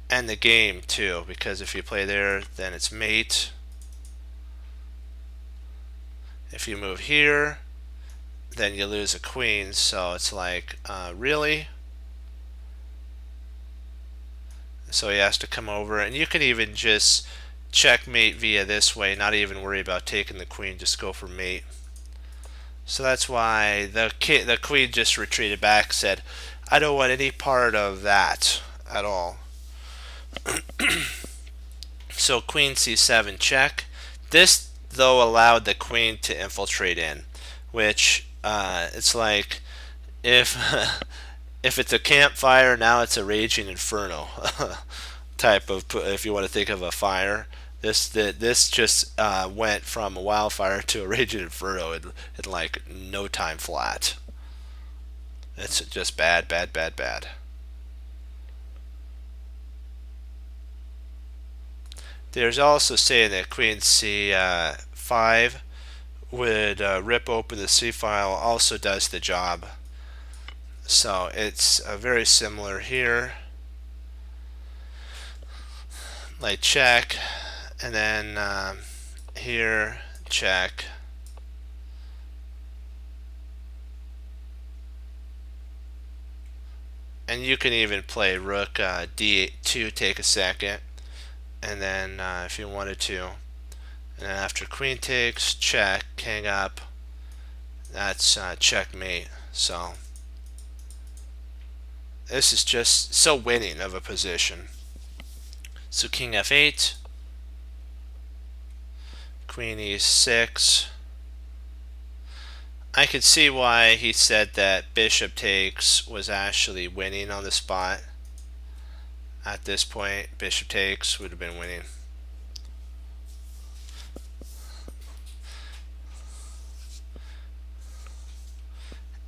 And the game too, because if you play there, then it's mate. If you move here, then you lose a queen, so it's like, really? So he has to come over, and you can even just checkmate via this way, not even worry about taking the queen, just go for mate. So that's why the queen just retreated back, said, I don't want any part of that at all. So queen c7 check. This though allowed the queen to infiltrate in, which it's like if if it's a campfire, now it's a raging inferno type of, if you want to think of a fire. This just went from a wildfire to a raging inferno in like no time flat. It's just bad, bad, bad, bad. There's also saying that queen c5 would rip open the c file, also does the job. So it's very similar here. Like check, and then here check. And you can even play rook d2, take a second, and then if you wanted to, and then after queen takes, check, king up, that's checkmate. So this is just so winning of a position. So king f8, queen e6. I could see why he said that bishop takes was actually winning on the spot. At this point, bishop takes would have been winning.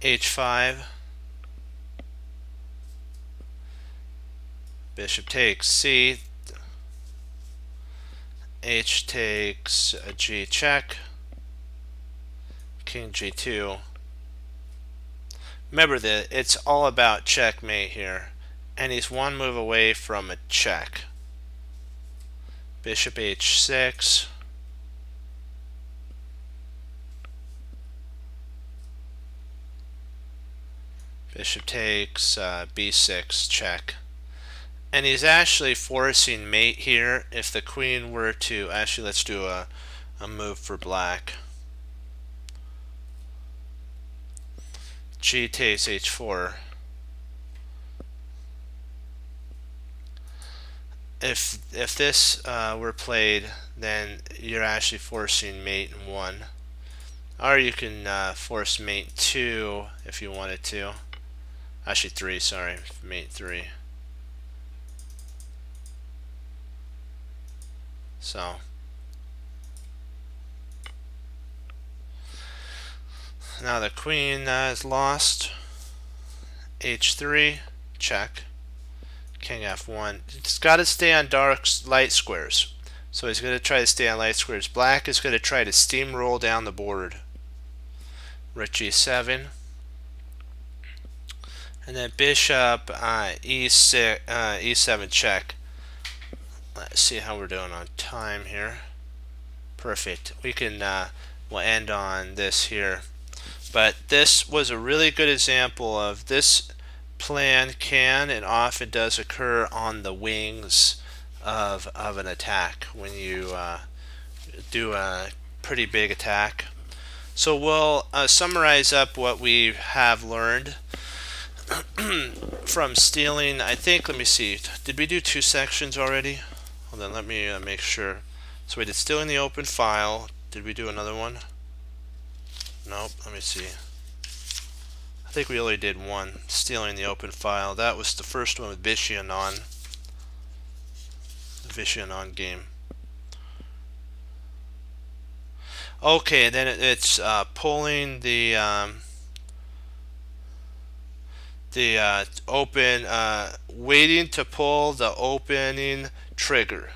h5, bishop takes c, h takes a g check, king g2. Remember that it's all about checkmate here, and he's one move away from a check. Bishop h6, bishop takes b6 check. And he's actually forcing mate here. If the queen were to, actually let's do a move for black. G takes h4. If this were played, then you're actually forcing mate in 1. Or you can force mate 2 if you wanted to. Actually 3, sorry, mate 3. So now the queen is lost. h3, check. King f1. It's got to stay on light squares. So he's going to try to stay on light squares. Black is going to try to steamroll down the board. Rook g7. And then bishop e6, e7 check. Let's see how we're doing on time here. Perfect. We can we'll end on this here. But this was a really good example of this plan can and often does occur on the wings of an attack when you do a pretty big attack. So we'll summarize up what we have learned from stealing. I think, let me see, did we do 2 sections already? Hold on, let me make sure. So we did stealing the open file. Did we do another one? Nope, let me see. think we only did one, stealing the open file. That was the first one with Vishanon, the Vishanon game. Okay, and then it's pulling the open, waiting to pull the opening trigger,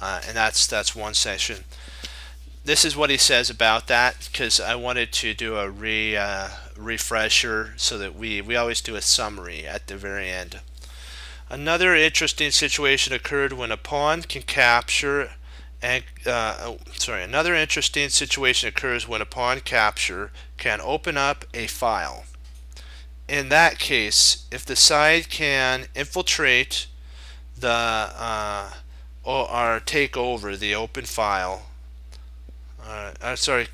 and that's one session. This is what he says about that, because I wanted to do a refresher so that we always do a summary at the very end. Another interesting situation occurred when a pawn can capture and another interesting situation occurs when a pawn capture can open up a file. In that case, if the side can infiltrate the or take over the open file,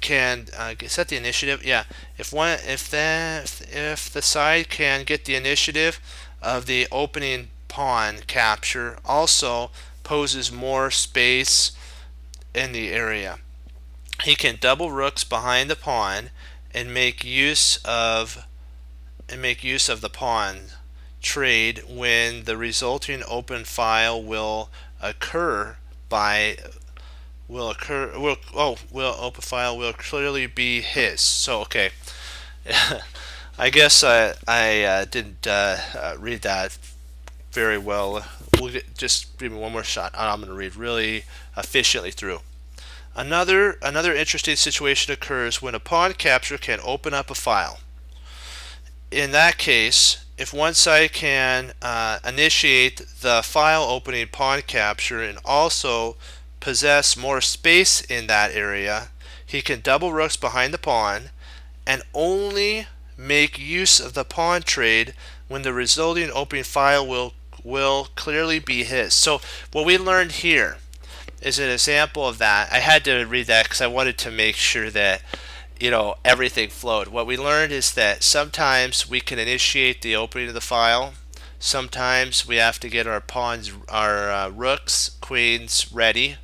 can set the initiative. Yeah, if the side can get the initiative of the opening pawn capture, also poses more space in the area. He can double rooks behind the pawn and make use of the pawn trade when the resulting open file will open file will clearly be his. So okay, I guess I didn't read that very well. Just give me one more shot. I'm going to read really efficiently through. Another interesting situation occurs when a pawn capture can open up a file. In that case, if one side can initiate the file opening pawn capture and also possess more space in that area, he can double rooks behind the pawn and only make use of the pawn trade when the resulting opening file will clearly be his. So what we learned here is an example of that. I had to read that because I wanted to make sure that everything flowed. What we learned is that sometimes we can initiate the opening of the file. Sometimes we have to get our pawns, our rooks, queens ready,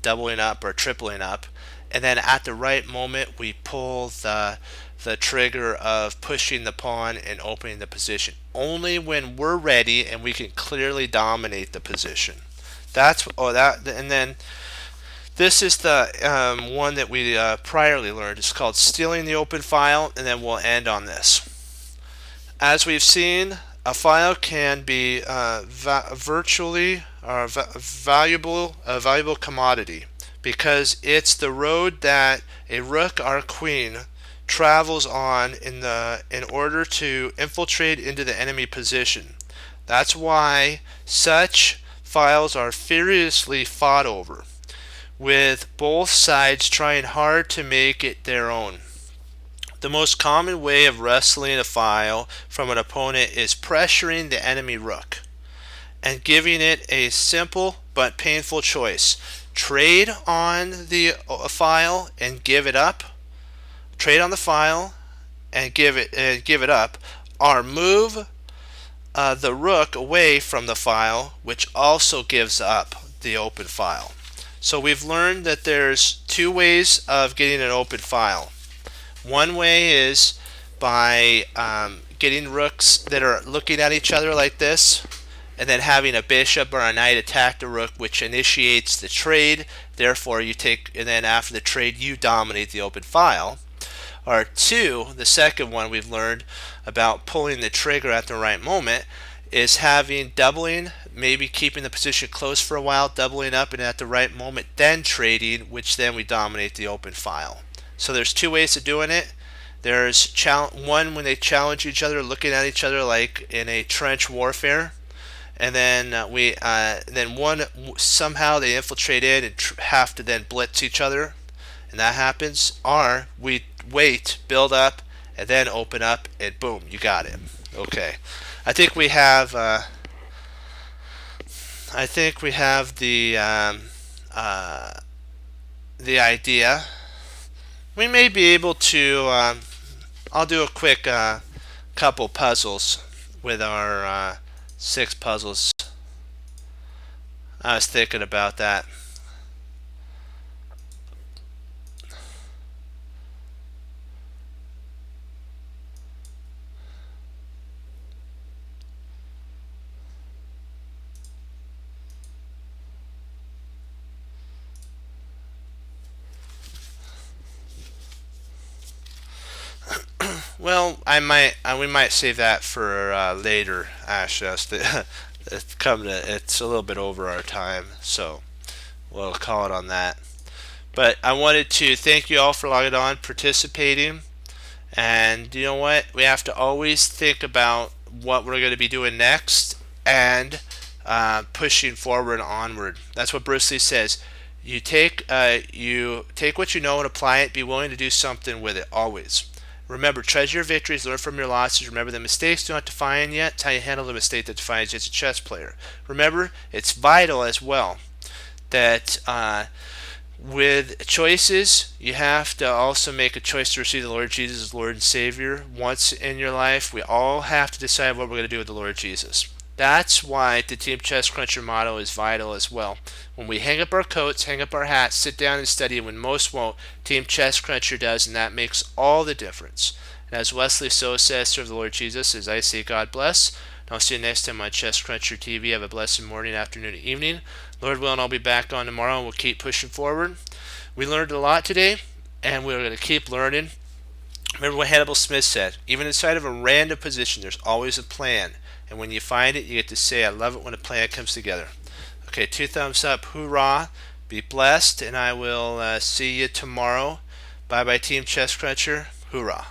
doubling up or tripling up, and then at the right moment we pull the trigger of pushing the pawn and opening the position. Only when we're ready and we can clearly dominate the position. And then this is the one that we priorly learned. It's called stealing the open file, and then we'll end on this. As we've seen, a file can be virtually a valuable commodity because it's the road that a rook or queen travels on in order to infiltrate into the enemy position. That's why such files are furiously fought over, with both sides trying hard to make it their own. The most common way of wresting a file from an opponent is pressuring the enemy rook and giving it a simple but painful choice. Trade on the file and give it up. Trade on the file and give it up, or move the rook away from the file, which also gives up the open file. So we've learned that there's two ways of getting an open file. One way is by getting rooks that are looking at each other like this, and then having a bishop or a knight attack the rook, which initiates the trade. Therefore you take, and then after the trade you dominate the open file. Or two, the second one we've learned about pulling the trigger at the right moment, is having doubling, maybe keeping the position close for a while, doubling up, and at the right moment then trading, which then we dominate the open file. So there's two ways of doing it. There's one when they challenge each other, looking at each other like in a trench warfare, and then then one somehow they infiltrate in and have to then blitz each other, and that happens. Or we wait, build up, and then open up, and boom, you got it. Okay, I think we have the idea. We may be able to. I'll do a quick couple puzzles with our 6 puzzles. I was thinking about that. Well, we might save that for later, Ash. It's a little bit over our time, so we'll call it on that. But I wanted to thank you all for logging on, participating, and you know what? We have to always think about what we're going to be doing next and pushing forward and onward. That's what Bruce Lee says. You take what you know and apply it. Be willing to do something with it always. Remember, treasure your victories, learn from your losses. Remember, the mistakes do not define you. It's how you handle the mistake that defines you as a chess player. Remember, it's vital as well that with choices, you have to also make a choice to receive the Lord Jesus as Lord and Savior once in your life. We all have to decide what we're going to do with the Lord Jesus. That's why the Team Chess Cruncher motto is vital as well. When we hang up our coats, hang up our hats, sit down and study, when most won't, Team Chess Cruncher does, and that makes all the difference. And as Wesley So says, serve the Lord Jesus, as I say, God bless. And I'll see you next time on Chess Cruncher TV. Have a blessed morning, afternoon, and evening. Lord willing, I'll be back on tomorrow, and we'll keep pushing forward. We learned a lot today, and we're going to keep learning. Remember what Hannibal Smith said, even inside of a random position, there's always a plan. And when you find it, you get to say, I love it when a plan comes together. Okay, 2 thumbs up, hoorah, be blessed, and I will see you tomorrow. Bye-bye, Team Chess Cruncher, hoorah.